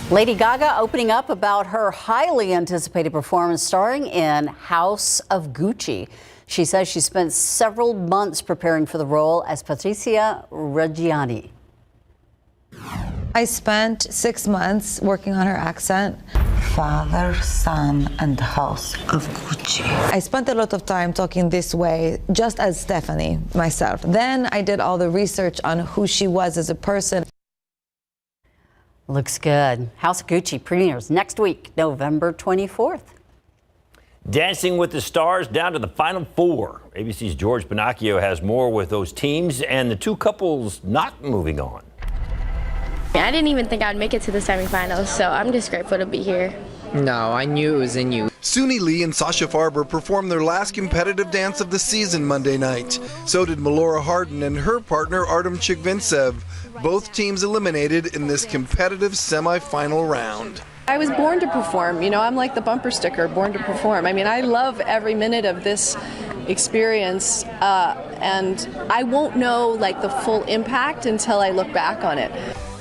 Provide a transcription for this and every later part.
Lady Gaga opening up about her highly anticipated performance starring in House of Gucci. She says she spent several months preparing for the role as Patricia Reggiani. I spent 6 months working on her accent. Father, Son, and House of Gucci. I spent a lot of time talking this way, just as Stephanie, myself. Then I did all the research on who she was as a person. Looks good. House of Gucci premieres next week, November 24th. Dancing with the Stars down to the Final Four. ABC's George Pinocchio has more with those teams and the two couples not moving on. I didn't even think I'd make it to the semifinals, so I'm just grateful to be here. No, I knew it was in you. Suni Lee and Sasha Farber performed their last competitive dance of the season Monday night. So did Melora Hardin and her partner Artem Chigvintsev. Both teams eliminated in this competitive semifinal round. I was born to perform. You know, I'm like the bumper sticker, born to perform. I mean, I love every minute of this experience, and I won't know like the full impact until I look back on it.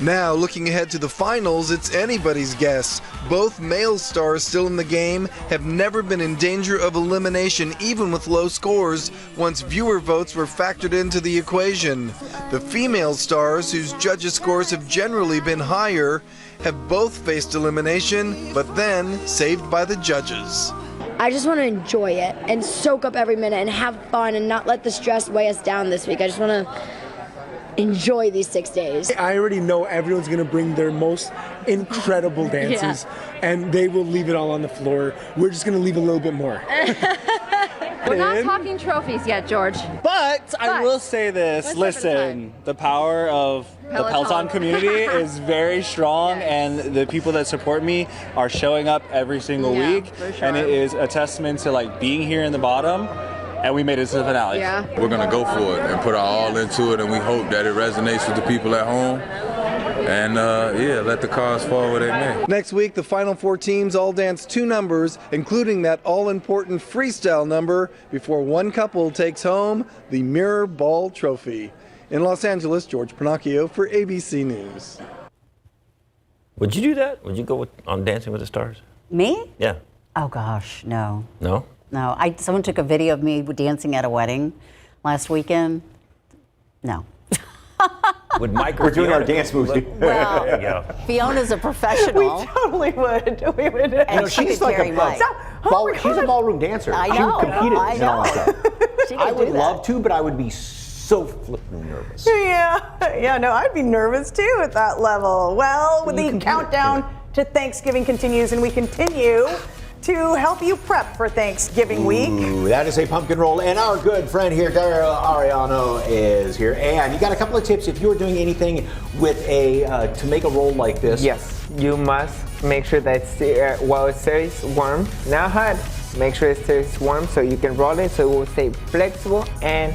Now, looking ahead to the finals, it's anybody's guess. Both male stars still in the game have never been in danger of elimination, even with low scores, once viewer votes were factored into the equation. The female stars, whose judges' scores have generally been higher, have both faced elimination, but then saved by the judges. I just want to enjoy it and soak up every minute and have fun and not let the stress weigh us down this week. I just want to enjoy these 6 days. I already know everyone's going to bring their most incredible dances, and they will leave it all on the floor. We're just going to leave a little bit more. We're not talking trophies yet, George. But I will say this, listen, the power of the Peloton community is very strong, and the people that support me are showing up every single week, and it is a testament to like being here in the bottom, and we made it to the finale. Yeah. We're gonna go for it and put our all into it, and we hope that it resonates with the people at home. And let the cards fall where they may. Next week, the final four teams all dance two numbers, including that all-important freestyle number, before one couple takes home the Mirror Ball Trophy. In Los Angeles, George Pinocchio for ABC News. Would you do that? Would you go on Dancing with the Stars? Me? Yeah. Oh gosh, no. No? No. Someone took a video of me dancing at a wedding last weekend. No. Would Mike We're doing our dance moves. Well, there you go. Fiona's a professional. We totally would. We would. And she's like she's a ballroom dancer. I know. She would compete in I all that stuff. I would do that. love to, but I would be so flipping nervous. Yeah, no, I'd be nervous too at that level. Well, the countdown to Thanksgiving continues, and we continue to help you prep for Thanksgiving week. Ooh, that is a pumpkin roll, and our good friend here, Daryl Ariano, is here. And you got a couple of tips if you're doing anything with to make a roll like this. Yes, you must make sure that while it stays warm, not hot, make sure it stays warm so you can roll it so it will stay flexible and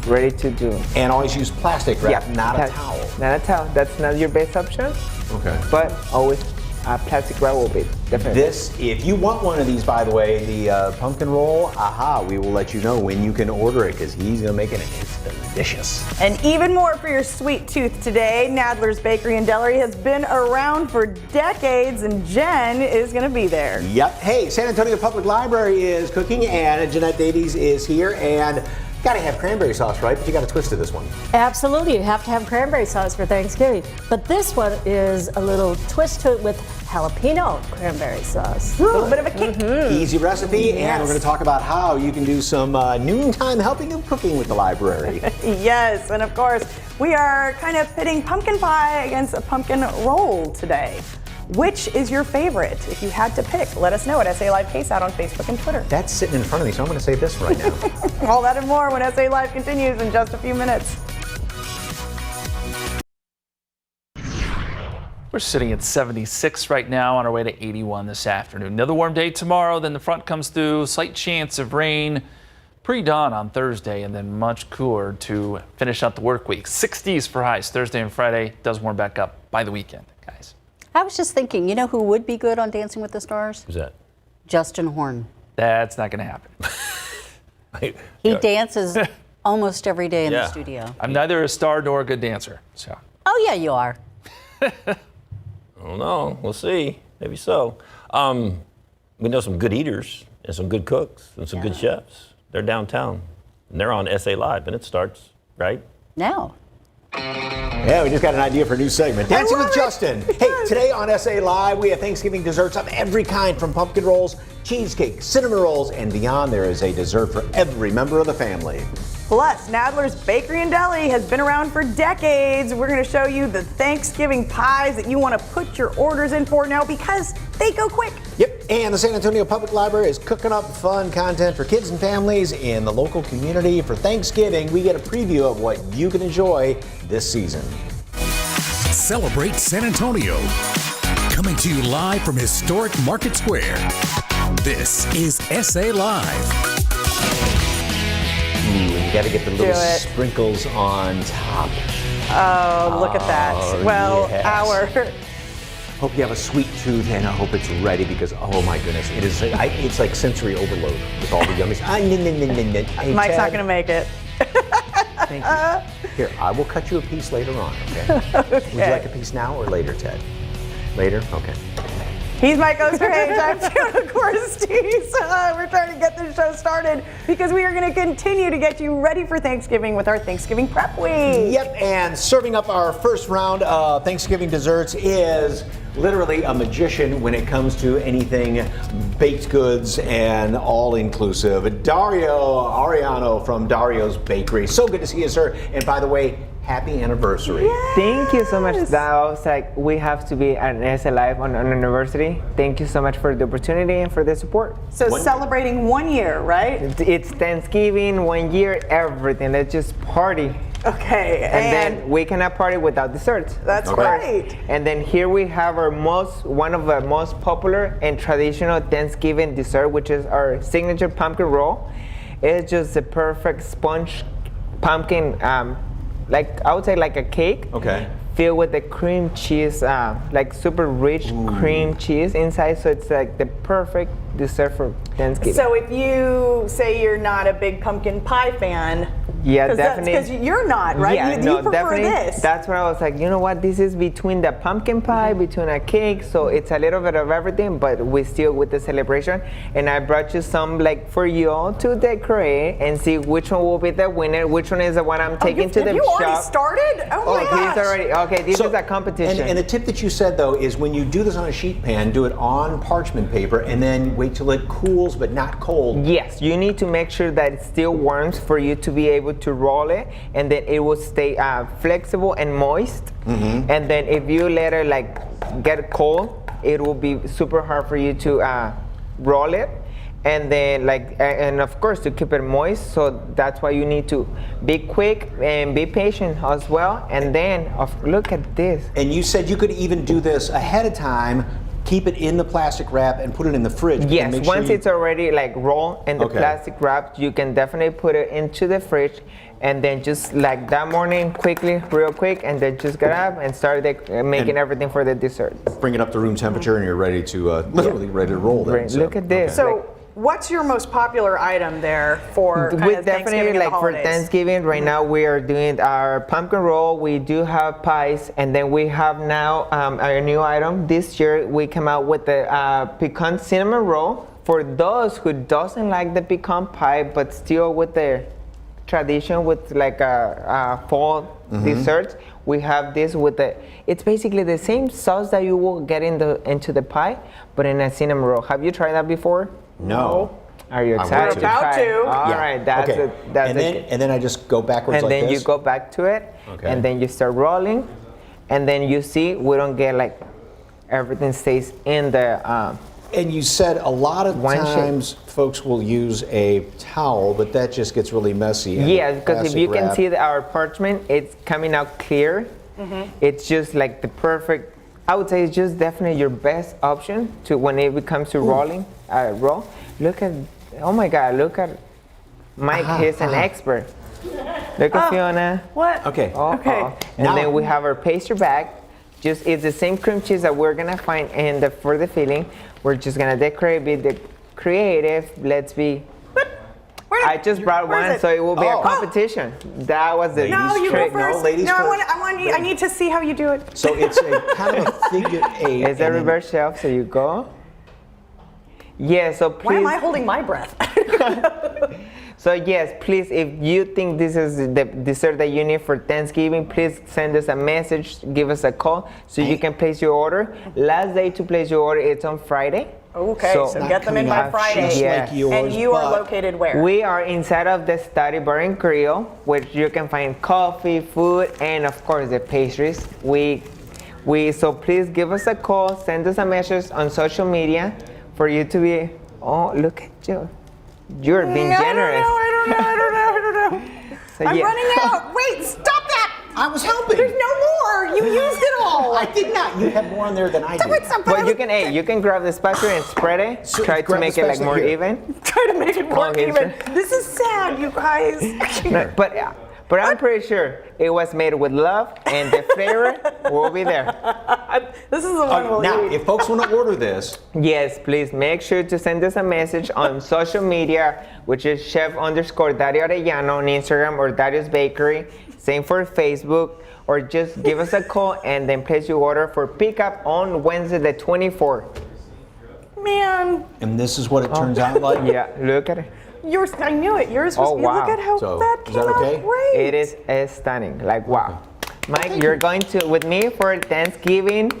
ready to do. And always use plastic wrap, not a towel. Not a towel. That's not your best option. Okay. But always plastic wrap will be definitely. If you want one of these, by the way, the pumpkin roll, we will let you know when you can order it because he's going to make it and it's delicious. And even more for your sweet tooth today. Nadler's Bakery and Deli has been around for decades, and Jen is going to be there. Yep. Hey, San Antonio Public Library is cooking, and Jeanette Davies is here, and got to have cranberry sauce, right? But you got a twist to this one. Absolutely, you have to have cranberry sauce for Thanksgiving. But this one is a little twist to it with jalapeno cranberry sauce. A little bit of a kick. Easy recipe, and we're going to talk about how you can do some noontime helping of cooking with the library. Yes, and of course, we are kind of pitting pumpkin pie against a pumpkin roll today. Which is your favorite? If you had to pick, let us know at SA Live KSAT on Facebook and Twitter. That's sitting in front of me, so I'm going to say this right now. All that and more when SA Live continues in just a few minutes. We're sitting at 76 right now, on our way to 81 this afternoon. Another warm day tomorrow, then the front comes through, slight chance of rain pre-dawn on Thursday, and then much cooler to finish out the work week. 60s for highs Thursday and Friday, does warm back up by the weekend, guys. I was just thinking, you know who would be good on Dancing with the Stars? Who's that? Justin Horn. That's not going to happen. He dances almost every day in the studio. I'm neither a star nor a good dancer. So. Oh, yeah, you are. don't know. We'll see. Maybe so. We know some good eaters and some good cooks and some good chefs. They're downtown. And they're on SA Live, and it starts right now. Yeah, we just got an idea for a new segment. Dancing with Justin. Hey, today on SA Live, we have Thanksgiving desserts of every kind, from pumpkin rolls, cheesecake, cinnamon rolls, and beyond. There is a dessert for every member of the family. Plus, Nadler's Bakery and Deli has been around for decades. We're going to show you the Thanksgiving pies that you want to put your orders in for now because they go quick. Yep, and the San Antonio Public Library is cooking up fun content for kids and families in the local community. For Thanksgiving, we get a preview of what you can enjoy this season. Celebrate San Antonio. Coming to you live from historic Market Square. This is SA Live. You got to get the little sprinkles on top. Oh, look at that. Well, yes. Hope you have a sweet tooth, and I hope it's ready because, oh my goodness, it is. It's like sensory overload with all the yummies. Hey, Mike's Ted, not going to make it. Thank you. Here, I will cut you a piece later on, okay? Would you like a piece now or later, Ted? Later? Okay. He's Mike Osterhage. I'm Fiona Corstese. We're trying to get this show started because we are going to continue to get you ready for Thanksgiving with our Thanksgiving Prep Week. Yep, and serving up our first round of Thanksgiving desserts is literally a magician when it comes to anything baked goods and all-inclusive. Dario Ariano from Dario's Bakery. So good to see you, sir. And by the way, happy anniversary. Yes. Thank you so much. That was like, we have to be at SA Live on an anniversary. Thank you so much for the opportunity and for the support. So celebrating 1 year, right? It's Thanksgiving, 1 year, everything. Let's just party. Okay. And then we cannot party without desserts. That's right. And then here we have our one of the most popular and traditional Thanksgiving dessert, which is our signature pumpkin roll. It's just the perfect sponge pumpkin, like I would say like a cake. Okay. Filled with the cream cheese, like super rich cream cheese inside. So it's like the perfect dessert for Thanksgiving. So if you say you're not a big pumpkin pie fan, yeah, definitely. Because you're not, right? Yeah, you prefer this. That's where I was like, you know what? This is between the pumpkin pie, between a cake. So it's a little bit of everything, but we still with the celebration. And I brought you some like for you all to decorate and see which one will be the winner. Which one is the one I'm taking to the shop. Have you already started? Oh my gosh. He's already, okay, this is a competition. And the tip that you said though is when you do this on a sheet pan, do it on parchment paper and then wait till it cools but not cold. Yes, you need to make sure that it still warms for you to be able to roll it, and then it will stay flexible and moist. Mm-hmm. And then if you let it like get cold, it will be super hard for you to roll it. And then and of course to keep it moist, so that's why you need to be quick and be patient as well. And then look at this. And you said you could even do this ahead of time, keep it in the plastic wrap and put it in the fridge. Yes, once it's already like rolled in the plastic wrap, you can definitely put it into the fridge, and then just like that morning, quickly, real quick, and then just grab and start making everything for the dessert. Bring it up to room temperature and you're ready to, literally ready to roll then. Look at this. So what's your most popular item there for with definitely like for Thanksgiving right now we are doing our pumpkin roll. We do have pies, and then we have now our new item this year. We came out with the pecan cinnamon roll for those who doesn't like the pecan pie but still with the tradition with like a fall desserts. We have this with it's basically the same sauce that you will get into the pie but in a cinnamon roll. Have you tried that before? No. Are you excited? We're about to. All right, that's okay. it. That's and then I just go backwards like this? And then you go back to it, and then you start rolling, and then you see we don't get like everything stays in the. And you said a lot of times folks will use a towel, but that just gets really messy. Yeah, because if you can see our parchment, it's coming out clear. It's just like the perfect. I would say it's just definitely your best option to when it comes to rolling. Roll. Look at, oh my God! Look at Mike. He's an expert. Look at Fiona. What? Okay. Okay. And then we have our pastry bag. It's the same cream cheese that we're gonna find for the filling. We're just gonna decorate, be creative. Let's be. But we're I just brought one, so it will be a competition. That was the No, you go trick. first. No, ladies no, first. I need to see how you do it. So it's a kind of a figure eight. It's a reverse shelf, so you go. Yeah, so please. Why am I holding my breath? So yes, please, if you think this is the dessert that you need for Thanksgiving, please send us a message, give us a call, so you can place your order. Last day to place your order, it's on Friday. Okay, so get them in by Friday. Yeah. And you are located where? We are inside of the Study Bar and Grill, where you can find coffee, food, and of course the pastries. So please give us a call, send us a message on social media for you to be, oh, look at you. You're being generous. I don't know. So, I'm yeah. running out. Wait, stop that. I was helping. There's no more. You used it all. I did not. You have more on there than I do. But you can grab the spatula and spread it. So Try to grab make the it like spatula more here. even. Try to make it more Okay, even. sir. This is sad, you guys. No, but I'm pretty sure it was made with love, and the flavor will be there. This is the one we'll Now, eat. if folks want to order this, Yes, please make sure to send us a message on social media, which is chef_Dario Arellano on Instagram or Dario's Bakery. Same for Facebook, or just give us a call and then place your order for pickup on Wednesday the 24th. Man, and this is what it turns out like. Yeah, look at it. yours. I knew it. Yours was. Oh, wow. Look at how So, that is came that okay? out great. It is stunning. Like, wow. Mike, you're going to with me for Thanksgiving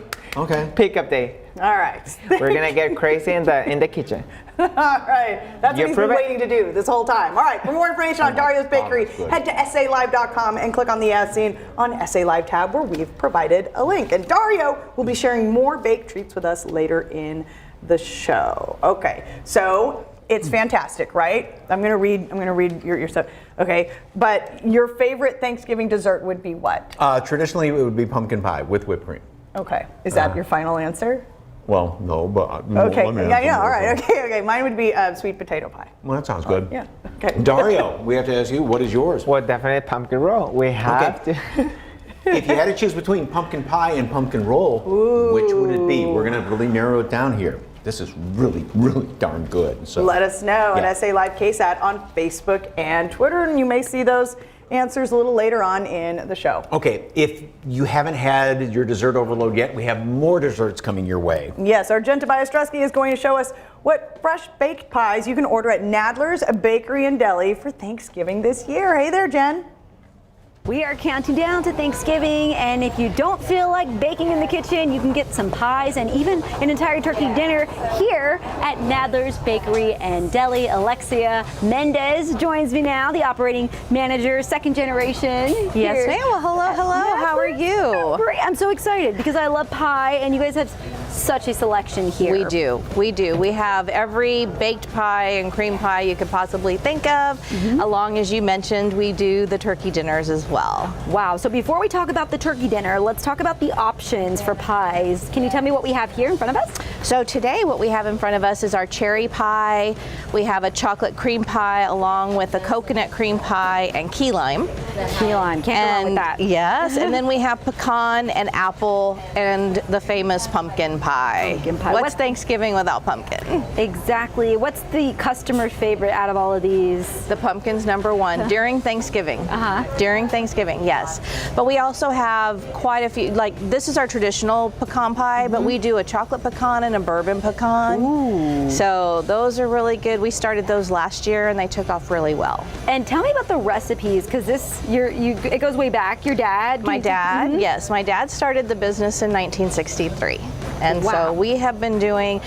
pickup day. All right. We're gonna get crazy in the kitchen. All right. That's You what he's been approve it? waiting to do this whole time. All right. For more information on Dario's Bakery, head to SALive.com and click on the As Seen on SA Live tab, where we've provided a link. And Dario will be sharing more baked treats with us later in the show. Okay. So it's fantastic, right? I'm gonna read your stuff. Okay. But your favorite Thanksgiving dessert would be what? Traditionally, it would be pumpkin pie with whipped cream. Okay. Is that your final answer? Well, no, but Okay. let me Yeah. answer All more. right. Okay. Mine would be sweet potato pie. Well, that sounds good. Yeah. Okay. Dario, we have to ask you, what is yours? Well, definitely pumpkin roll. We have to. If you had to choose between pumpkin pie and pumpkin roll, which would it be? We're gonna really narrow it down here. This is really, really darn good. So Let us know yeah. at SA Live KSAT on Facebook and Twitter, and you may see those answers a little later on in the show. Okay, if you haven't had your dessert overload yet, we have more desserts coming your way. Yes, our Jen Tobias Drusky is going to show us what fresh baked pies you can order at Nadler's Bakery and Deli for Thanksgiving this year. Hey there, Jen. We are counting down to Thanksgiving, and if you don't feel like baking in the kitchen, you can get some pies and even an entire turkey dinner here at Nadler's Bakery and Deli. Alexia Mendez joins me now, the operating manager, second generation. Yes, ma'am. Well, hello. Yes, How are you? Great. I'm so excited because I love pie, and you guys have such a selection here. We do. We have every baked pie and cream pie you could possibly think of. Along as you mentioned, we do the turkey dinners as well. Wow. So before we talk about the turkey dinner, let's talk about the options for pies. Can you tell me what we have here in front of us? So today what we have in front of us is our cherry pie. We have a chocolate cream pie along with a coconut cream pie and key lime. Key lime. Can't go wrong with that. Yes. And then we have pecan and apple and the famous pumpkin pie. Pumpkin pie. What's Thanksgiving without pumpkin? Exactly. What's the customer favorite out of all of these? The pumpkin's number one during Thanksgiving. During Thanksgiving, yes. But we also have quite a few, like this is our traditional pecan pie, but we do a chocolate pecan and a bourbon pecan. Ooh. So those are really good. We started those last year and they took off really well. And tell me about the recipes, because it goes way back. Your dad? My dad, yes. My dad started the business in 1963. And so we have been doing,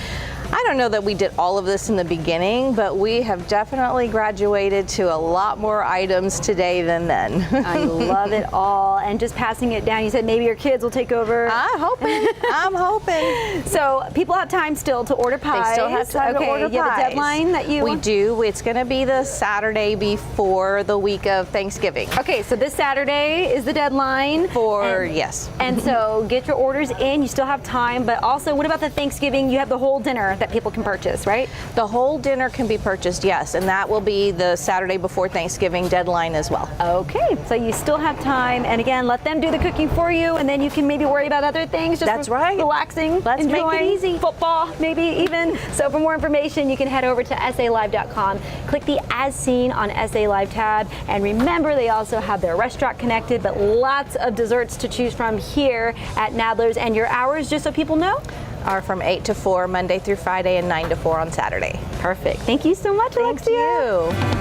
I don't know that we did all of this in the beginning, but we have definitely graduated to a lot more items today than then. I love it all. And just passing it down, you said maybe your kids will take over. I'm hoping. So people have time still to order pies. They still have time to order pies. You have a deadline that you... We do. It's going to be the Saturday before the week of Thanksgiving. Okay, so this Saturday is the deadline. Yes. And so get your orders in. You still have time. But also, what about the Thanksgiving? You have the whole dinner that people can purchase, right? The whole dinner can be purchased, yes, and that will be the Saturday before Thanksgiving deadline as well. Okay, so you still have time, and again, let them do the cooking for you, and then you can maybe worry about other things. Just That's right. Relaxing, Let's make it easy. Football, maybe even. So for more information, you can head over to SALive.com, click the As Seen on SA Live tab, and remember they also have their restaurant connected, but lots of desserts to choose from here at Nadler's. And your hours, just so people know, are from 8 to 4 Monday through Friday and 9 to 4 on Saturday. Perfect. Thank you so much, Alexia. Thank you.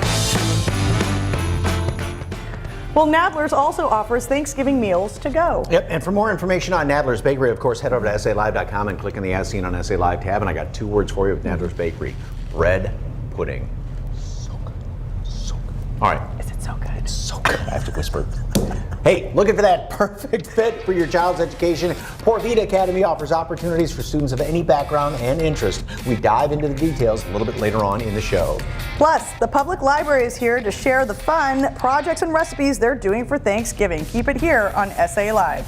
Well, Nadler's also offers Thanksgiving meals to go. Yep, and for more information on Nadler's Bakery, of course, head over to SALive.com and click on the As Seen on SA Live tab. And I got 2 words for you with Nadler's Bakery: bread pudding. So good, so good. All right. Is it so good? It's so good. I have to whisper. Hey, looking for that perfect fit for your child's education? Vida Academy offers opportunities for students of any background and interest. We dive into the details a little bit later on in the show. Plus, the public library is here to share the fun projects and recipes they're doing for Thanksgiving. Keep it here on SA Live.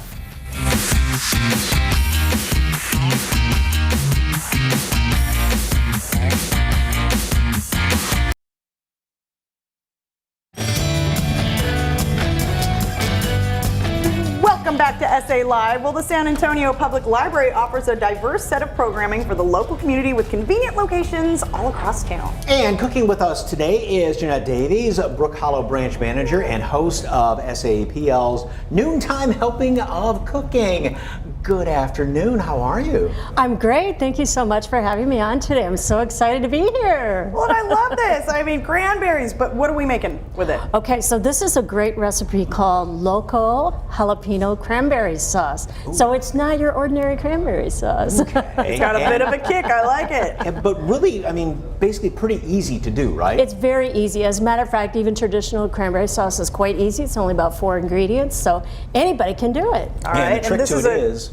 Welcome back to SA Live. Well, the San Antonio Public Library offers a diverse set of programming for the local community with convenient locations all across town. And cooking with us today is Jeanette Davies, Brook Hollow branch manager and host of SAPL's Noontime Helping of Cooking. Good afternoon. How are you? I'm great. Thank you so much for having me on today. I'm so excited to be here. Well, I love this. I mean, cranberries, but what are we making with it? Okay, so this is a great recipe called Loco Jalapeno Cranberry Sauce. Ooh. So it's not your ordinary cranberry sauce. Okay. It's got a bit of a kick. I like it. But really, I mean, basically pretty easy to do, right? It's very easy. As a matter of fact, even traditional cranberry sauce is quite easy. It's only about 4 ingredients, so anybody can do it. All right. And the trick to it is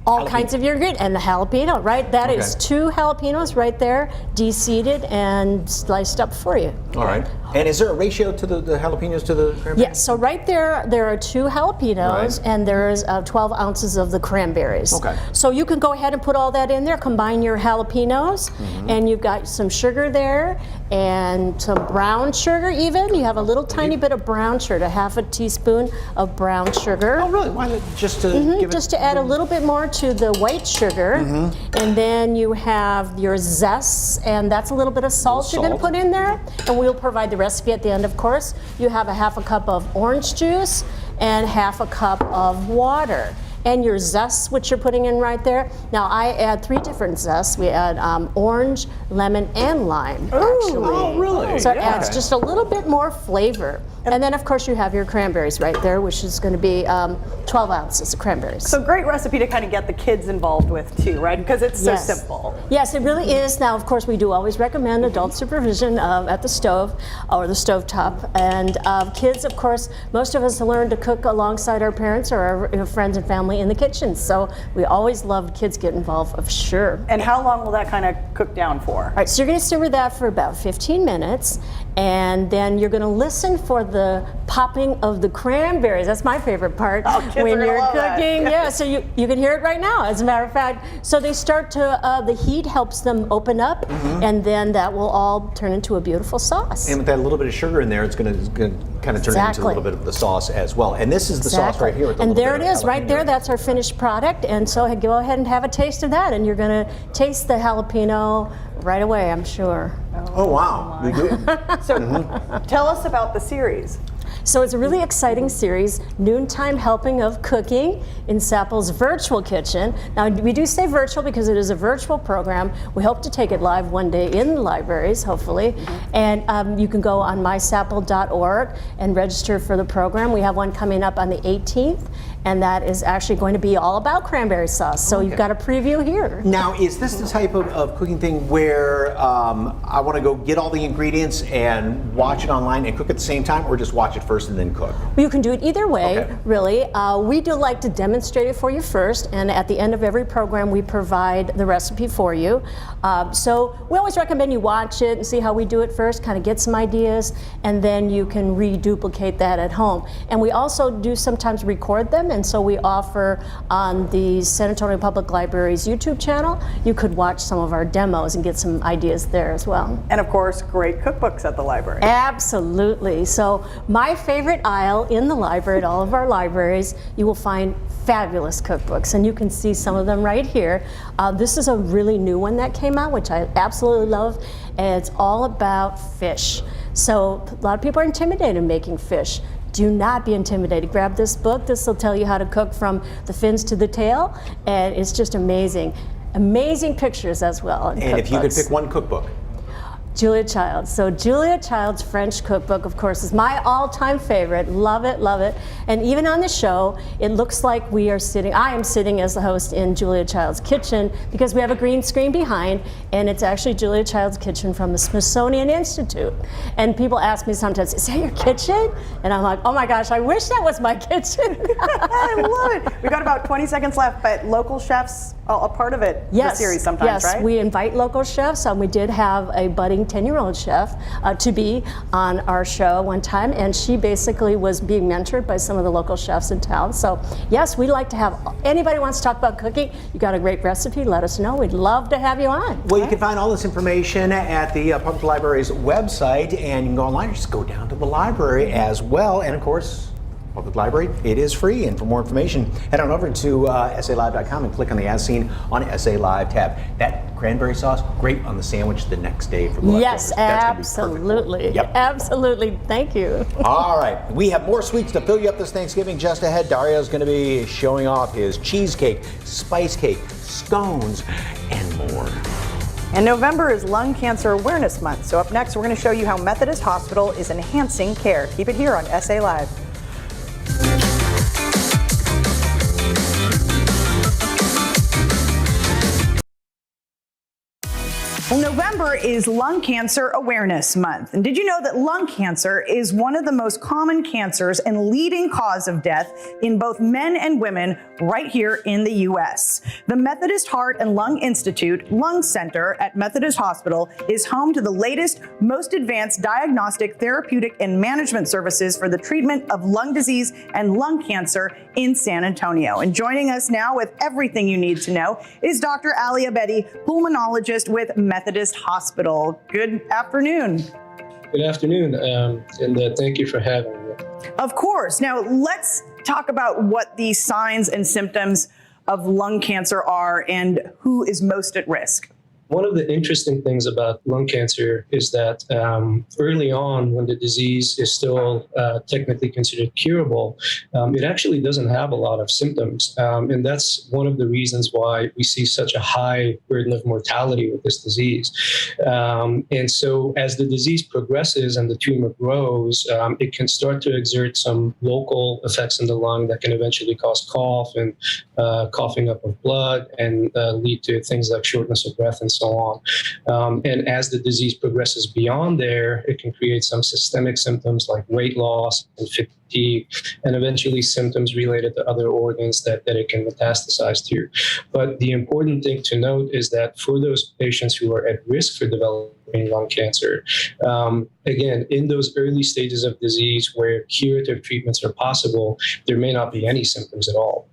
all kinds of your good, and the jalapeno, right? That is 2 jalapenos right there, de-seeded and sliced up for you. All right. And is there a ratio to the jalapenos to the cranberries? Yes, so right there are 2 jalapenos, and there's 12 ounces of the cranberries. Okay. So you can go ahead and put all that in there, combine your jalapenos, and you've got some sugar there, and some brown sugar even. You have a little tiny bit of brown sugar, a half a teaspoon of brown sugar. Oh, really? Why not just to give it... Just to add a little bit more to the white sugar. And then you have your zest, and that's a little bit of salt you're going to put in there, and we'll provide the recipe at the end, of course. You have a half a cup of orange juice and half a cup of water. And your zest, which you're putting in right there. Now I add 3 different zests. We add orange, lemon, and lime, actually. Oh, really? So it adds just a little bit more flavor. And then, of course, you have your cranberries right there, which is going to be 12 ounces of cranberries. So great recipe to kind of get the kids involved with too, right? Because it's so simple. Yes, it really is. Now, of course, we do always recommend adult supervision at the stove or the stovetop. And kids, of course, most of us learn to cook alongside our parents or our friends and family in the kitchen. So we always love kids get involved, for sure. And how long will that kind of cook down for? All right, so you're going to simmer that for about 15 minutes. And then you're going to listen for the popping of the cranberries. That's my favorite part when you're cooking. Yeah, so you can hear it right now, as a matter of fact. So they start to, the heat helps them open up, and then that will all turn into a beautiful sauce. And with that little bit of sugar in there, it's going to kind of turn into a little bit of the sauce as well. And this is the sauce right here. With and there it is, right there. That's our finished product. And so go ahead and have a taste of that, and you're going to taste the jalapeno right away, I'm sure. Oh, wow. You do? So tell us about the series. So it's a really exciting series, Noontime Helping of Cooking in Sapple's virtual kitchen. Now, we do say virtual because it is a virtual program. We hope to take it live one day in the libraries, hopefully. And you can go on mysapple.org and register for the program. We have one coming up on the 18th, and that is actually going to be all about cranberry sauce. So you've got a preview here. Now, is this the type of cooking thing where I want to go get all the ingredients and watch it online and cook at the same time, or just watch it first and then cook? Well, you can do it either way, really. We do like to demonstrate it for you first, and at the end of every program, we provide the recipe for you. So we always recommend you watch it and see how we do it first, kind of get some ideas, and then you can reduplicate that at home. And we also do sometimes record them and so we offer on the San Antonio Public Library's YouTube channel, you could watch some of our demos and get some ideas there as well. And of course, great cookbooks at the library. Absolutely. So my favorite aisle in the library, at all of our libraries, you will find fabulous cookbooks, and you can see some of them right here. This is a really new one that came out, which I absolutely love, and it's all about fish. So a lot of people are intimidated making fish. Do not be intimidated. Grab this book. This will tell you how to cook from the fins to the tail, and it's just amazing. Amazing pictures as well. And if you could pick one cookbook. Julia Child's. So Julia Child's French cookbook, of course, is my all-time favorite. Love it, love it. And even on the show, it looks like I am sitting as the host in Julia Child's kitchen because we have a green screen behind, and it's actually Julia Child's kitchen from the Smithsonian Institute. And people ask me sometimes, is that your kitchen? And I'm like, oh my gosh, I wish that was my kitchen. I love it. We've got about 20 seconds left, but local chefs are a part of it, the series sometimes, right? Yes, we invite local chefs. We did have a budding 10-year-old chef to be on our show one time, and she basically was being mentored by some of the local chefs in town. So yes, we like to have, anybody wants to talk about cooking, you got a great recipe, let us know. We'd love to have you on. Well, you can find all this information at the Public Library's website, and you can go online or just go down to the library as well. And of course, Public Library, it is free. And for more information, head on over to SALive.com and click on the As Seen on SA Live tab. That cranberry sauce, great on the sandwich the next day for leftovers. Yes, absolutely. Yep. Absolutely. Thank you. All right. We have more sweets to fill you up this Thanksgiving just ahead. Dario's going to be showing off his cheesecake, spice cake, scones, and more. And November is Lung Cancer Awareness Month. So up next, we're going to show you how Methodist Hospital is enhancing care. Keep it here on SA Live. Well, November is Lung Cancer Awareness Month. And did you know that lung cancer is one of the most common cancers and leading cause of death in both men and women right here in the U.S.? The Methodist Heart and Lung Institute Lung Center at Methodist Hospital is home to the latest, most advanced diagnostic, therapeutic, and management services for the treatment of lung disease and lung cancer in San Antonio. And joining us now with everything you need to know is Dr. Ali Abedi, pulmonologist with Methodist Hospital. Good afternoon. Good afternoon, and thank you for having me. Of course. Now, let's talk about what the signs and symptoms of lung cancer are and who is most at risk. One of the interesting things about lung cancer is that early on, when the disease is still technically considered curable, it actually doesn't have a lot of symptoms. And that's one of the reasons why we see such a high burden of mortality with this disease. And so as the disease progresses and the tumor grows, it can start to exert some local effects in the lung that can eventually cause cough and coughing up of blood and lead to things like shortness of breath and so on. And as the disease progresses beyond there, it can create some systemic symptoms like weight loss and fatigue, and eventually symptoms related to other organs that it can metastasize to. But the important thing to note is that for those patients who are at risk for developing lung cancer, again, in those early stages of disease where curative treatments are possible, there may not be any symptoms at all.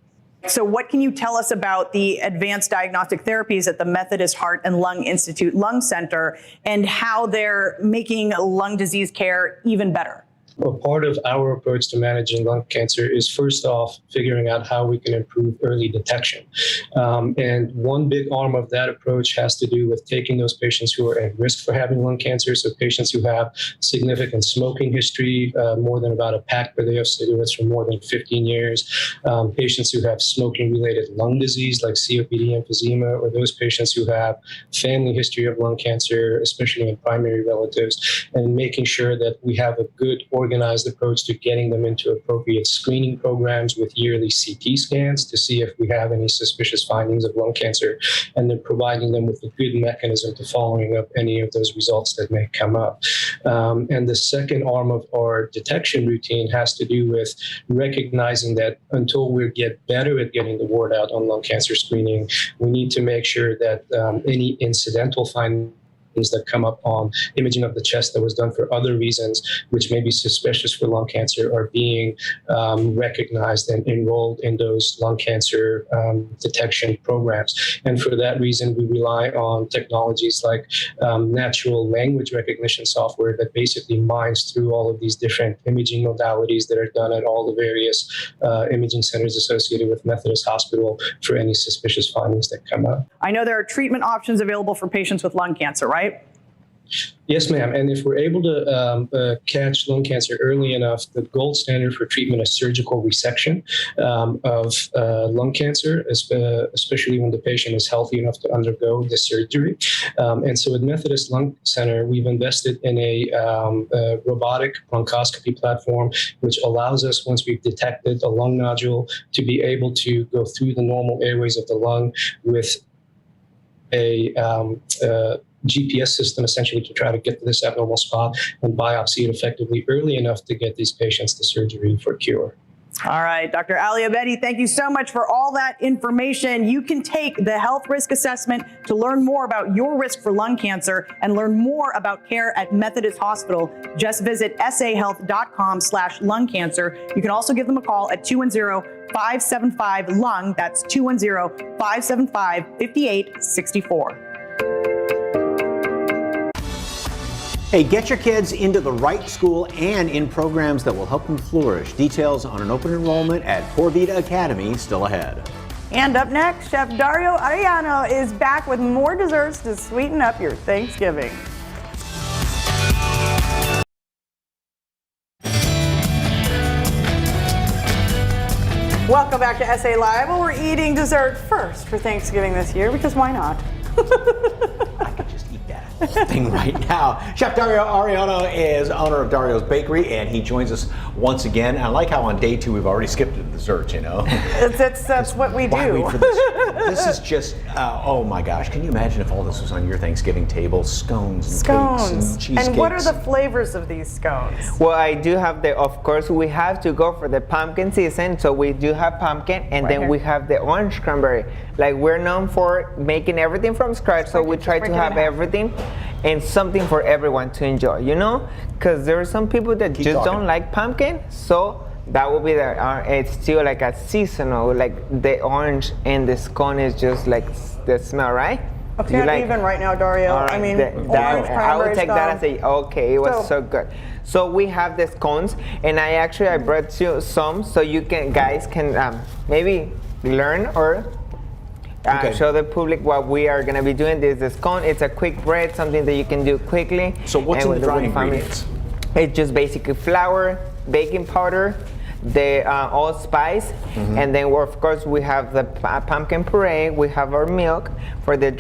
So what can you tell us about the advanced diagnostic therapies at the Methodist Heart and Lung Institute Lung Center and how they're making lung disease care even better? Well, part of our approach to managing lung cancer is first off figuring out how we can improve early detection. And one big arm of that approach has to do with taking those patients who are at risk for having lung cancer, so patients who have significant smoking history, more than about a pack per day of cigarettes for more than 15 years, patients who have smoking-related lung disease like COPD, emphysema, or those patients who have family history of lung cancer, especially in primary relatives, and making sure that we have a good organized approach to getting them into appropriate screening programs with yearly CT scans to see if we have any suspicious findings of lung cancer, and then providing them with a good mechanism to following up any of those results that may come up. And the second arm of our detection routine has to do with recognizing that until we get better at getting the word out on lung cancer screening, we need to make sure that any incidental findings findings that come up on imaging of the chest that was done for other reasons, which may be suspicious for lung cancer, are being recognized and enrolled in those lung cancer detection programs. And for that reason, we rely on technologies like natural language recognition software that basically mines through all of these different imaging modalities that are done at all the various imaging centers associated with Methodist Hospital for any suspicious findings that come up. I know there are treatment options available for patients with lung cancer, right? Yes, ma'am. And if we're able to catch lung cancer early enough, the gold standard for treatment is surgical resection of lung cancer, especially when the patient is healthy enough to undergo the surgery. And so at Methodist Lung Center, we've invested in a robotic bronchoscopy platform, which allows us, once we've detected a lung nodule, to be able to go through the normal airways of the lung with a GPS system, essentially, to try to get to this abnormal spot and biopsy it effectively early enough to get these patients to surgery for cure. All right, Dr. Ali Abedi, thank you so much for all that information. You can take the health risk assessment to learn more about your risk for lung cancer and learn more about care at Methodist Hospital. Just visit sahealth.com/lung cancer. You can also give them a call at 210-575-LUNG. That's 210-575-5864. Hey, get your kids into the right school and in programs that will help them flourish. Details on an open enrollment at Poor Vida Academy still ahead. And up next, Chef Dario Arellano is back with more desserts to sweeten up your Thanksgiving. Welcome back to SA Live. Well, we're eating dessert first for Thanksgiving this year, because why not? Thing right now. Chef Dario Arellano is owner of Dario's Bakery, and he joins us once again. And I like how on day 2 we've already skipped the dessert, you know. That's what we do. Why wait for this? This is just, oh my gosh, can you imagine if all this was on your Thanksgiving table? Scones and cakes and cheesecakes. And what are the flavors of these scones? Well, I do have of course, we have to go for the pumpkin season. So we do have pumpkin, and then we have the orange cranberry. Like, we're known for making everything from scratch, so we try to have everything and something for everyone to enjoy, you know? Because there are some people that just don't like pumpkin, so that will be it's still like a seasonal, like the orange and the scone is just like the smell, right? Okay, even right now, Dario. Right, I mean, I would take that as okay, it was so good. So we have the scones, and I brought you some so you guys can maybe learn or show the public what we are going to be doing. This is the scone. It's a quick bread, something that you can do quickly. So what's in the dry ingredients? It's just basically flour, baking powder, the allspice, and then of course we have the pumpkin puree. We have our milk for the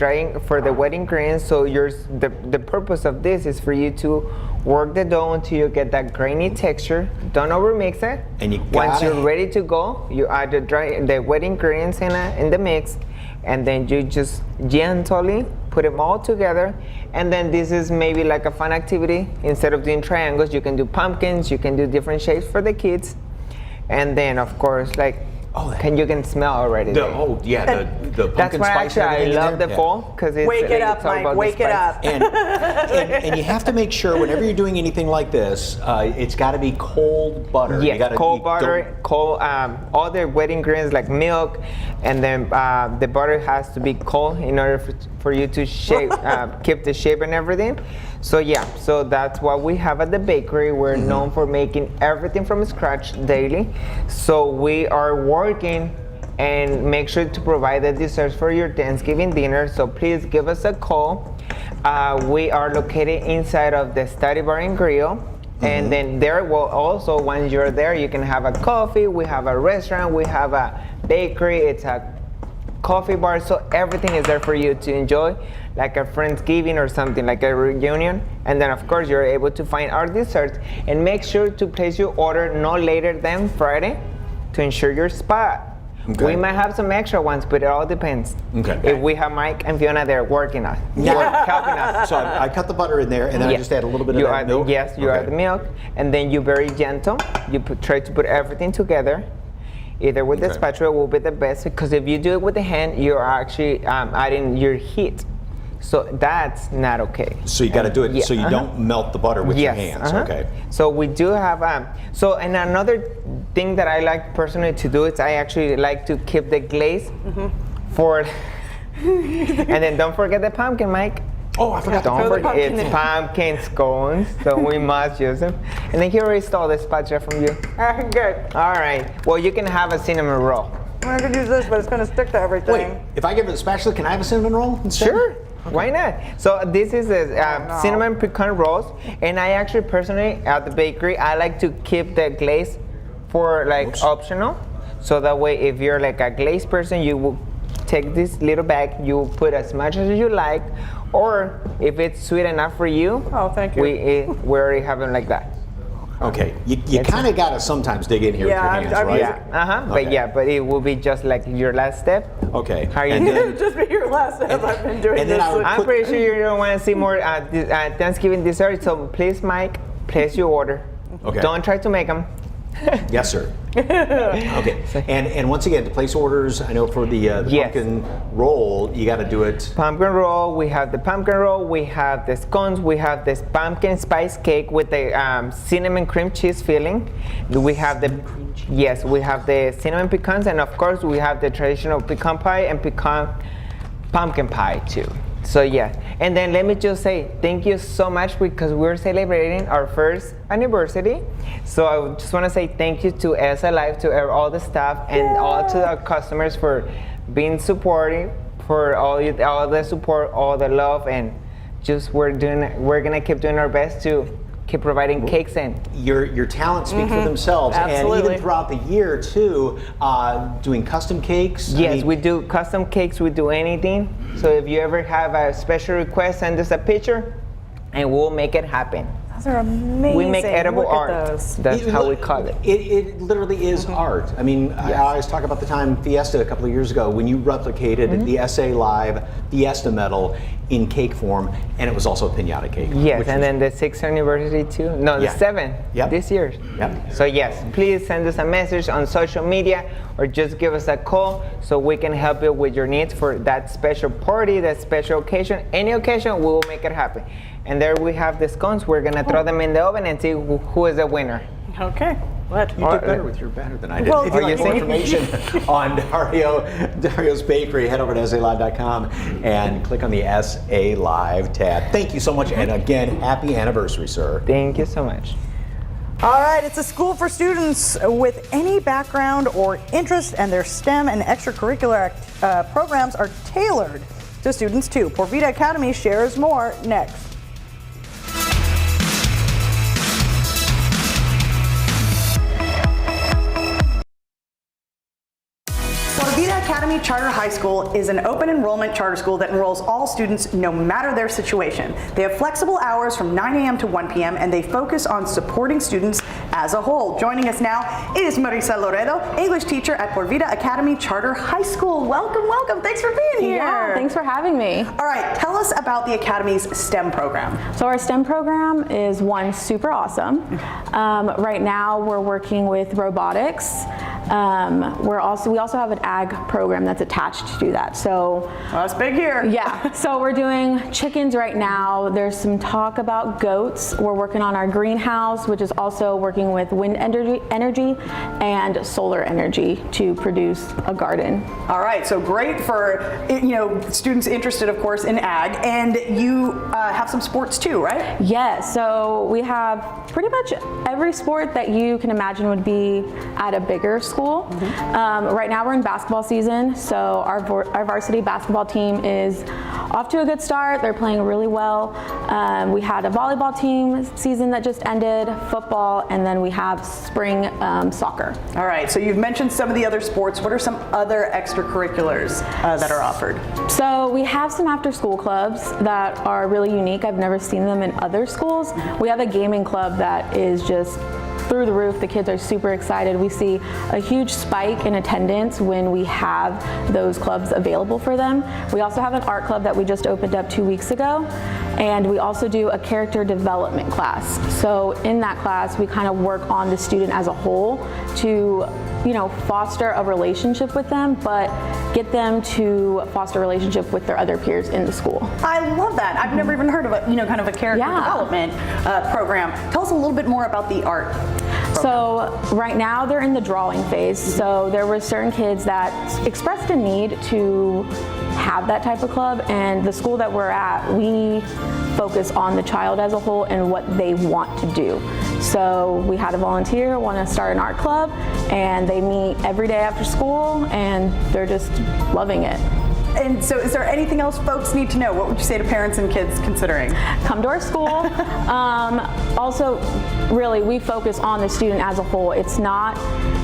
wet ingredients. So the purpose of this is for you to work the dough until you get that grainy texture. Don't overmix it. And once you're ready to go, you add the wet ingredients in the mix. And then you just gently put them all together. And then this is maybe like a fun activity. Instead of doing triangles, you can do pumpkins, you can do different shapes for the kids. And then, of course, like, you can smell already. The pumpkin that's why spice. I love the fall, because it's wake it up, Mike. Wake it up. And you have to make sure whenever you're doing anything like this, it's got to be cold butter. Yes, cold butter, all the wet ingredients like milk, and then the butter has to be cold in order for you to keep the shape and everything. So so that's what we have at the bakery. We're known for making everything from scratch daily. So we are working and make sure to provide the desserts for your Thanksgiving dinner. So please give us a call. We are located inside of the Study Bar and Grill. And then there will also, once you're there, you can have a coffee. We have a restaurant, we have a bakery, it's a coffee bar, so everything is there for you to enjoy, like a Friendsgiving or something, like a reunion. And then of course you're able to find our desserts, and make sure to place your order no later than Friday to ensure your spot. Okay. We might have some extra ones, but it all depends. Okay. If we have Mike and Fiona there working us, helping us. So I cut the butter in there, and then I just add a little bit of that milk? Yes, you add the milk, and then you're very gentle. You try to put everything together. Either with the spatula will be the best, because if you do it with the hand, you're actually adding your heat. So that's not okay. So you got to do it so you don't melt the butter with your Yes, hands. Okay. So we do have, and another thing that I like personally to do is I actually like to keep the glaze for, and then don't forget the pumpkin, Mike. Oh, I forgot. Don't forget, it's pumpkin scones, so we must use them. And then he already stole the spatula from you. Good. All right. Well, you can have a cinnamon roll. I'm gonna use this, but it's gonna stick to everything. Wait, if I give it a spatula, can I have a cinnamon roll instead? Sure. Okay. Why not? So this is a cinnamon pecan rolls, and I actually personally at the bakery I like to keep the glaze for like optional, so that way if you're like a glaze person, you will take this little bag, you put as much as you like, or if it's sweet enough for you. Oh, thank you. We already have them like that. Okay, you kind of got to sometimes dig in here with your hands, right? Yeah, okay. But it will be just like your last step. Okay. How are you doing? Just be your last step. I've been doing this. I'm pretty sure you don't want to see more Thanksgiving dessert, so please, Mike, place your order. Okay. Don't try to make them. Yes, sir. Okay. And once again, to place orders, I know for the pumpkin roll, you got to do it. Pumpkin roll. We have the pumpkin roll. We have the scones. We have this pumpkin spice cake with the cinnamon cream cheese filling. We have the we have the cinnamon pecans, and of course we have the traditional pecan pie and pecan pumpkin pie too. So yeah, and then let me just say thank you so much because we're celebrating our first anniversary. So I just want to say thank you to SA Live, to all the staff, and all to our customers for being supportive, for all the support, all the love, and just we're gonna keep doing our best to keep providing cakes and your talents speak for themselves. Absolutely. And even throughout the year too, doing custom cakes. Yes, we do custom cakes. We do anything. So if you ever have a special request, send us a picture, and we'll make it happen. Those are amazing. We make edible Look at art. those. That's how we call it. It literally is art. I mean, I always talk about the time Fiesta a couple of years ago when you replicated the SA Live Fiesta medal in cake form, and it was also a piñata cake. Yes, and then the 6th anniversary too. No, the 7th this year. Yep. So yes, please send us a message on social media or just give us a call so we can help you with your needs for that special party, that special occasion. Any occasion, we will make it happen. And there we have the scones. We're gonna throw them in the oven and see who is the winner. Okay. What? You did better with your batter than I did. Well, if you'd like more information on Dario's Bakery, head over to SALive.com and click on the SA Live tab. Thank you so much, and again, happy anniversary, sir. Thank you so much. All right, it's a school for students with any background or interest, and their STEM and extracurricular programs are tailored to students too. Vida Academy shares more next. Vida Academy Charter High School is an open enrollment charter school that enrolls all students no matter their situation. They have flexible hours from 9 a.m. to 1 p.m. and they focus on supporting students as a whole. Joining us now is Marisa Loredo, English teacher at Vida Academy Charter High School. Welcome, welcome. Thanks for being here. Yeah, thanks for having me. All right, tell us about the Academy's STEM program. So our STEM program is super awesome. Right now we're working with robotics. We also have an ag program that's attached to that. So that's big here. Yeah. So we're doing chickens right now. There's some talk about goats. We're working on our greenhouse, which is also working with wind energy and solar energy to produce a garden. All right. So great for students interested, of course, in ag, and you have some sports too, right? Yes. So we have pretty much every sport that you can imagine would be at a bigger school. Right now we're in basketball season, so our varsity basketball team is off to a good start. They're playing really well. We had a volleyball team season that just ended, football, and then we have spring soccer. All right, so you've mentioned some of the other sports. What are some other extracurriculars that are offered? So we have some after-school clubs that are really unique. I've never seen them in other schools. We have a gaming club that is just through the roof. The kids are super excited. We see a huge spike in attendance when we have those clubs available for them. We also have an art club that we just opened up 2 weeks ago, and we also do a character development class. So in that class, we kind of work on the student as a whole to, foster a relationship with them, but get them to foster a relationship with their other peers in the school. I love that. I've never even heard of a, kind of a character development program. Tell us a little bit more about the art program. So right now they're in the drawing phase. So there were certain kids that expressed a need to have that type of club, and the school that we're at, we focus on the child as a whole and what they want to do. So we had a volunteer want to start an art club, and they meet every day after school, and they're just loving it. And so is there anything else folks need to know? What would you say to parents and kids considering? Come to our school. Also, really, we focus on the student as a whole. It's not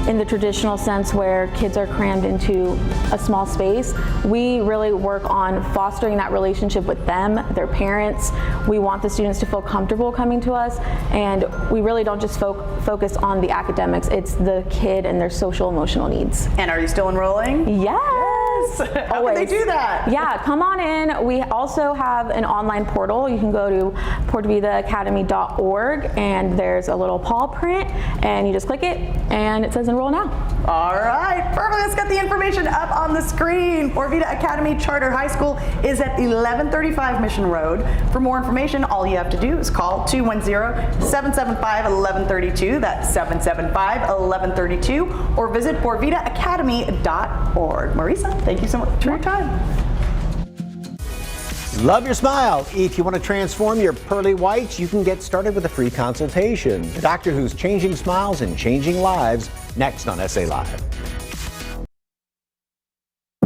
in the traditional sense where kids are crammed into a small space. We really work on fostering that relationship with them, their parents. We want the students to feel comfortable coming to us, and we really don't just focus on the academics. It's the kid and their social emotional needs. And are you still enrolling? Yes. How can they do that? Yeah, come on in. We also have an online portal. You can go to portvidaacademy.org, and there's a little paw print, and you just click it, and it says enroll now. All right, perfect. Let's get the information up on the screen. Port Vida Academy Charter High School is at 1135 Mission Road. For more information, all you have to do is call 210-775-1132. That's 775-1132, or visit portvidaacademy.org. Marisa, thank you so much for your time. Love your smile. If you want to transform your pearly whites, you can get started with a free consultation. The doctor who's changing smiles and changing lives, next on SA Live.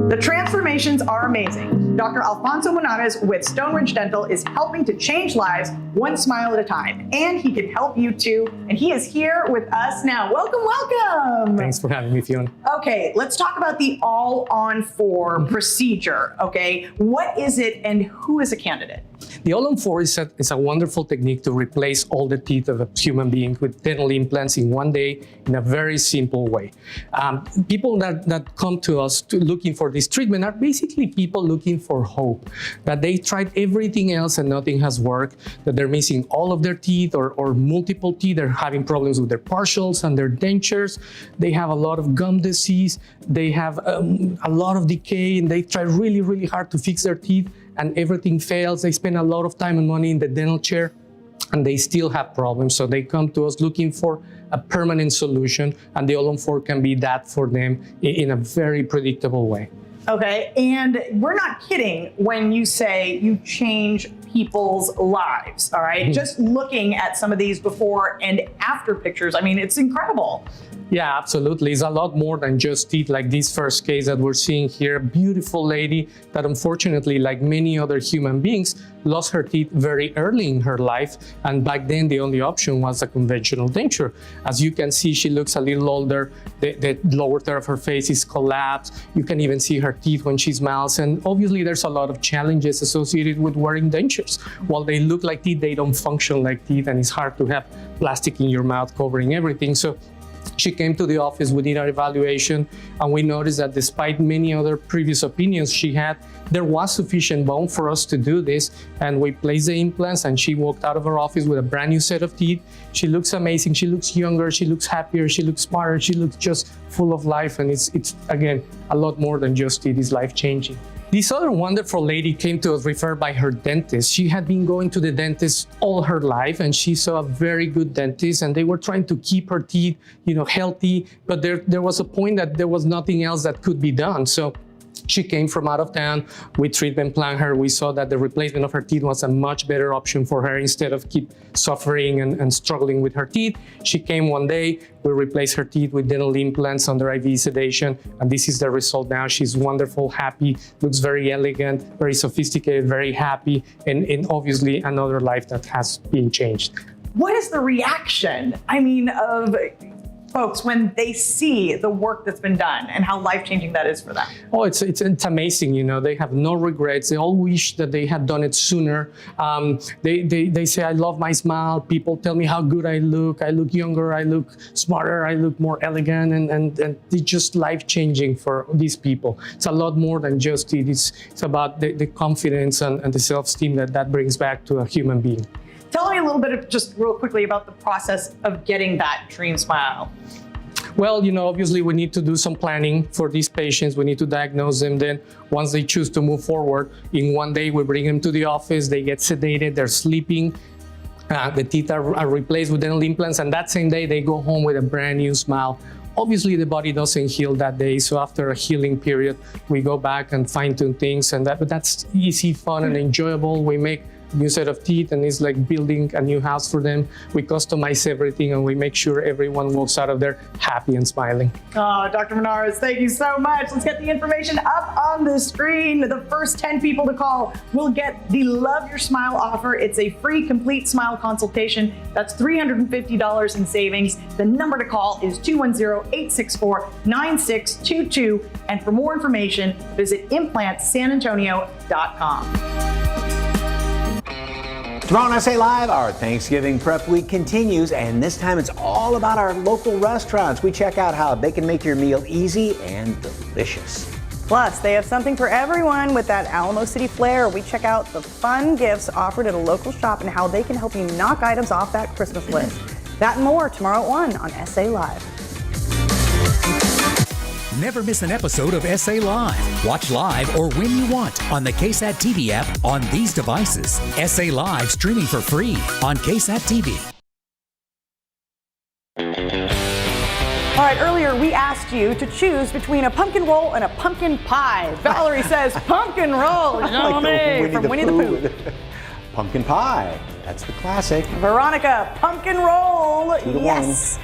The transformations are amazing. Dr. Alfonso Monarez with Stone Ridge Dental is helping to change lives one smile at a time. And he can help you too. And he is here with us now. Welcome, welcome. Thanks for having me, Fiona. Okay, let's talk about the all-on-4 procedure, okay? What is it and who is a candidate? The all-on-4 is a wonderful technique to replace all the teeth of a human being with dental implants in one day in a very simple way. People that come to us looking for this treatment are basically people looking for hope, that they tried everything else and nothing has worked, that they're missing all of their teeth or multiple teeth, they're having problems with their partials and their dentures, they have a lot of gum disease, they have a lot of decay, and they try really, really hard to fix their teeth, and everything fails. They spend a lot of time and money in the dental chair, and they still have problems. So they come to us looking for a permanent solution, and the all-on-4 can be that for them in a very predictable way. Okay, and we're not kidding when you say you change people's lives, all right? Just looking at some of these before and after pictures, I mean, it's incredible. Yeah, absolutely. It's a lot more than just teeth, like this first case that we're seeing here. Beautiful lady that unfortunately, like many other human beings, lost her teeth very early in her life. And back then, the only option was a conventional denture. As you can see, she looks a little older. The lower third of her face is collapsed. You can even see her teeth when she smiles. And obviously, there's a lot of challenges associated with wearing dentures. While they look like teeth, they don't function like teeth, and it's hard to have plastic in your mouth covering everything. So she came to the office, we did our evaluation, and we noticed that despite many other previous opinions she had, there was sufficient bone for us to do this, and we placed the implants, and she walked out of her office with a brand new set of teeth. She looks amazing, she looks younger, she looks happier, she looks smarter, she looks just full of life, and it's again, a lot more than just teeth. It's life-changing. This other wonderful lady came to us referred by her dentist. She had been going to the dentist all her life, and she saw a very good dentist, and they were trying to keep her teeth, healthy, but there was a point that there was nothing else that could be done. So she came from out of town. We treatment planned her. We saw that the replacement of her teeth was a much better option for her instead of keep suffering and struggling with her teeth. She came one day. We replaced her teeth with dental implants under IV sedation, and this is the result now. She's wonderful, happy, looks very elegant, very sophisticated, very happy, and obviously another life that has been changed. What is the reaction? I mean, of folks when they see the work that's been done and how life-changing that is for them? Oh, it's amazing. You know, they have no regrets. They all wish that they had done it sooner. They say, I love my smile. People tell me how good I look. I look younger. I look smarter. I look more elegant. And it's just life-changing for these people. It's a lot more than just it. It's about the confidence and the self-esteem that brings back to a human being. Tell me a little bit of, just real quickly, about the process of getting that dream smile. Well, you know, obviously we need to do some planning for these patients. We need to diagnose them. Then once they choose to move forward, in one day we bring them to the office. They get sedated, they're sleeping. The teeth are replaced with dental implants, and that same day they go home with a brand new smile. Obviously, the body doesn't heal that day, so after a healing period, we go back and fine-tune things, but that's easy, fun, and enjoyable. We make a new set of teeth, and it's like building a new house for them. We customize everything, and we make sure everyone walks out of there happy and smiling. Oh, Dr. Menares, thank you so much. Let's get the information up on the screen. The first 10 people to call will get the Love Your Smile offer. It's a free complete smile consultation. That's $350 in savings. The number to call is 210-864-9622. And for more information, visit implantsanantonio.com. Tomorrow on SA Live, our Thanksgiving prep week continues, and this time it's all about our local restaurants. We check out how they can make your meal easy and delicious. Plus, they have something for everyone with that Alamo City flair. We check out the fun gifts offered at a local shop and how they can help you knock items off that Christmas list. That and more tomorrow at 1 on SA Live. Never miss an episode of SA Live. Watch live or when you want on the KSAT TV app on these devices. SA Live streaming for free on KSAT TV. All right, earlier we asked you to choose between a pumpkin roll and a pumpkin pie. Valerie says pumpkin roll. From Winnie the Pooh. Pumpkin pie. That's the classic. Veronica, pumpkin roll. Yes.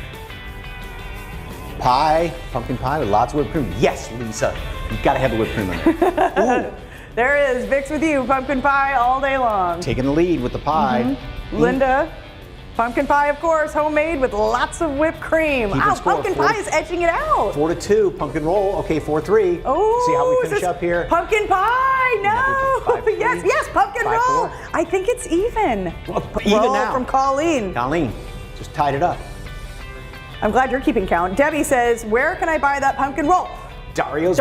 Pie, pumpkin pie with lots of whipped cream. Yes, Lisa. You've got to have the whipped cream on there. There is Vic's with you, pumpkin pie all day long. Taking the lead with the pie. Linda, pumpkin pie, of course, homemade with lots of whipped cream. Wow, pumpkin pie is edging it out. 4-2, pumpkin roll. Okay, 4-3. Oh, see how we finish up here. Pumpkin pie, no. Yes, pumpkin roll. I think it's even. Well, even roll now. From Colleen. Colleen, just tied it up. I'm glad you're keeping count. Debbie says, where can I buy that pumpkin roll? Dario's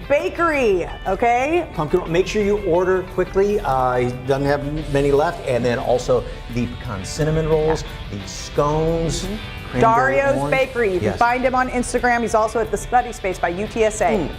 Bakery. Okay. Pumpkin roll. Make sure you order quickly. He doesn't have many left. And then also the pecan cinnamon rolls, the scones. Dario's Bakery. You can find him on Instagram. He's also at the Study Space by UTSA.